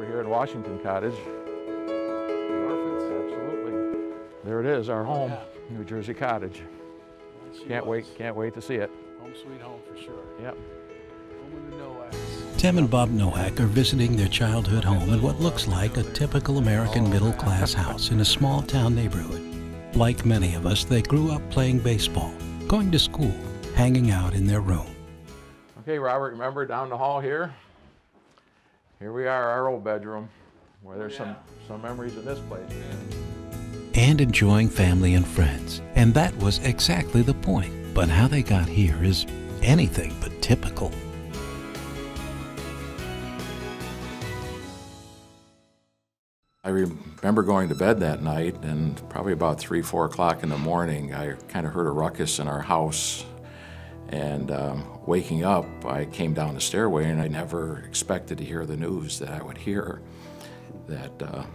over here in Washington Cottage. The orphans. Absolutely. There it is, our home, Yeah. New Jersey Cottage. Can't wait to see it. Home sweet home for sure. Yep. Home of the Nowacks. Tim and Bob Nowak are visiting their childhood home in what looks like a typical American middle-class house in a small-town neighborhood. Like many of us, they grew up playing baseball, going to school, hanging out in their room. Okay, Robert, remember down the hall here? Here we are, our old bedroom, where there's some memories in this place. And enjoying family and friends. And that was exactly the point. But how they got here is anything but typical. I remember going to bed that night, and probably about 3, 4 o'clock in the morning, I kind of heard a ruckus in our house. And waking up, I came down the stairway, and I never expected to hear the news that I would hear, that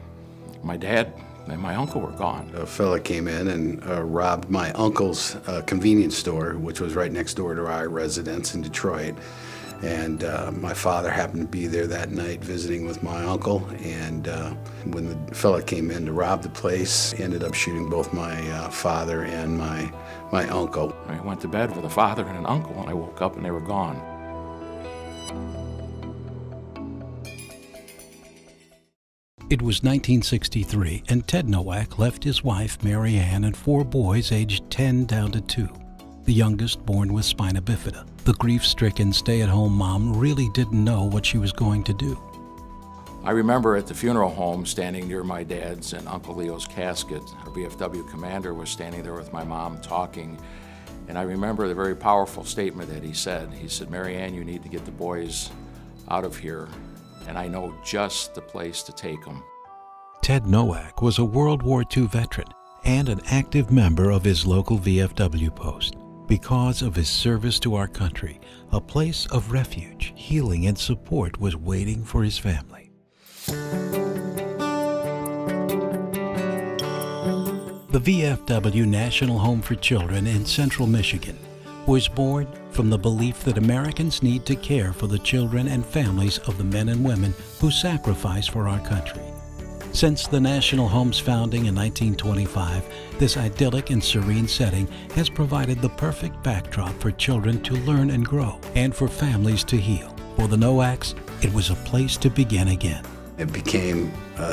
my dad and my uncle were gone. A fella came in and robbed my uncle's convenience store, which was right next door to our residence in Detroit. And my father happened to be there that night visiting with my uncle. And when the fella came in to rob the place, he ended up shooting both my father and my uncle. I went to bed with a father and an uncle, and I woke up and they were gone. It was 1963, and Ted Nowak left his wife, Mary Ann, and 4 boys aged 10 down to 2. The youngest born with spina bifida. The grief-stricken stay-at-home mom really didn't know what she was going to do. I remember at the funeral home standing near my dad's and Uncle Leo's casket. Our VFW commander was standing there with my mom talking, and I remember the very powerful statement that he said. He said, "Mary Ann, you need to get the boys out of here, and I know just the place to take them." Ted Nowak was a World War II veteran and an active member of his local VFW post. Because of his service to our country, a place of refuge, healing, and support was waiting for his family. The VFW National Home for Children in Central Michigan was born from the belief that Americans need to care for the children and families of the men and women who sacrifice for our country. Since the National Home's founding in 1925, this idyllic and serene setting has provided the perfect backdrop for children to learn and grow, and for families to heal. For the Nowaks, it was a place to begin again. It became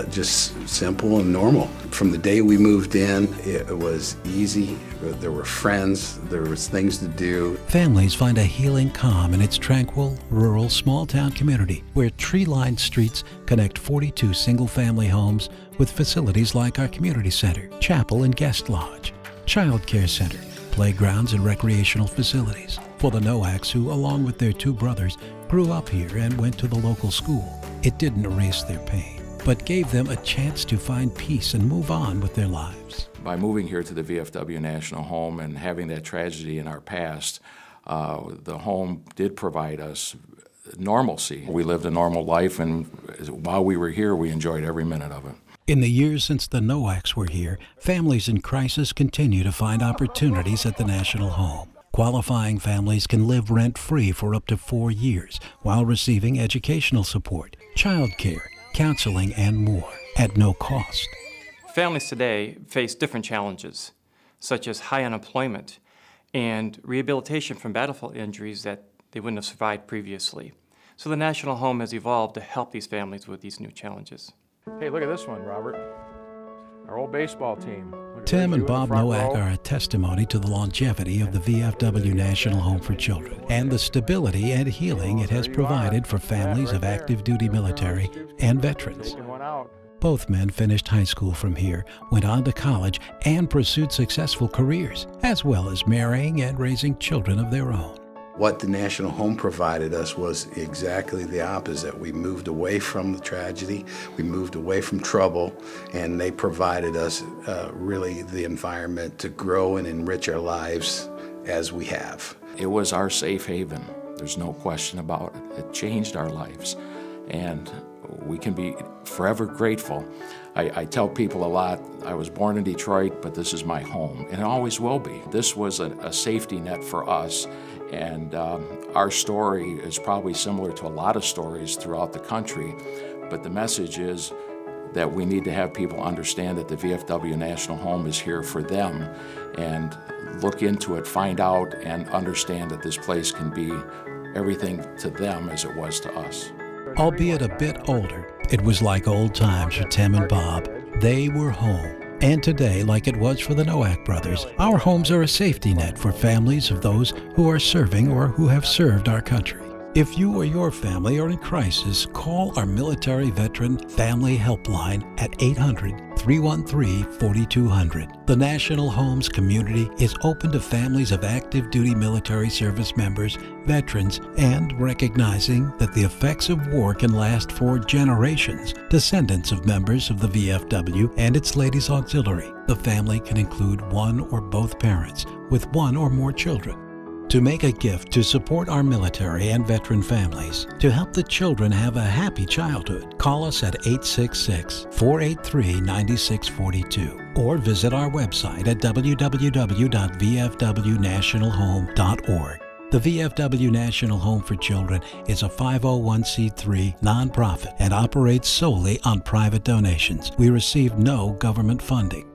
just simple and normal. From the day we moved in, it was easy. There were friends, there was things to do. Families find a healing calm in its tranquil, rural, small-town community where tree-lined streets connect 42 single-family homes with facilities like our community center, chapel and guest lodge, child care center, playgrounds and recreational facilities. For the Nowaks, who, along with their 2 brothers, grew up here and went to the local school, it didn't erase their pain, but gave them a chance to find peace and move on with their lives. By moving here to the VFW National Home and having that tragedy in our past, the home did provide us normalcy. We lived a normal life, and while we were here, we enjoyed every minute of it. In the years since the Nowaks were here, families in crisis continue to find opportunities at the National Home. Qualifying families can live rent-free for up to 4 years while receiving educational support, child care, counseling, and more at no cost. Families today face different challenges, such as high unemployment and rehabilitation from battlefield injuries that they wouldn't have survived previously. So the National Home has evolved to help these families with these new challenges. Hey, look at this one, Robert. Our old baseball team. Tim and Bob Nowak are a testimony to the longevity of the VFW National Home for Children and the stability and healing it has provided for families of active duty military and veterans. Both men finished high school from here, went on to college, and pursued successful careers, as well as marrying and raising children of their own. What the National Home provided us was exactly the opposite. We moved away from the tragedy, we moved away from trouble, and they provided us really the environment to grow and enrich our lives as we have. It was our safe haven. There's no question about it. It changed our lives, and we can be forever grateful. I tell people a lot, I was born in Detroit, but this is my home, and it always will be. This was a safety net for us, And our story is probably similar to a lot of stories throughout the country, but the message is that we need to have people understand that the VFW National Home is here for them, and look into it, find out, and understand that this place can be everything to them as it was to us. Albeit a bit older, it was like old times for Tim and Bob. They were home. And today, like it was for the Nowak brothers, our homes are a safety net for families of those who are serving or who have served our country. If you or your family are in crisis, call our Military Veteran Family Helpline at 800-313-4200. The National Homes community is open to families of active duty military service members, veterans, and recognizing that the effects of war can last for generations, descendants of members of the VFW and its Ladies Auxiliary. The family can include one or both parents with one or more children. To make a gift to support our military and veteran families, to help the children have a happy childhood, call us at 866-483-9642 or visit our website at www.vfwnationalhome.org. The VFW National Home for Children is a 501c3 nonprofit and operates solely on private donations. We receive no government funding.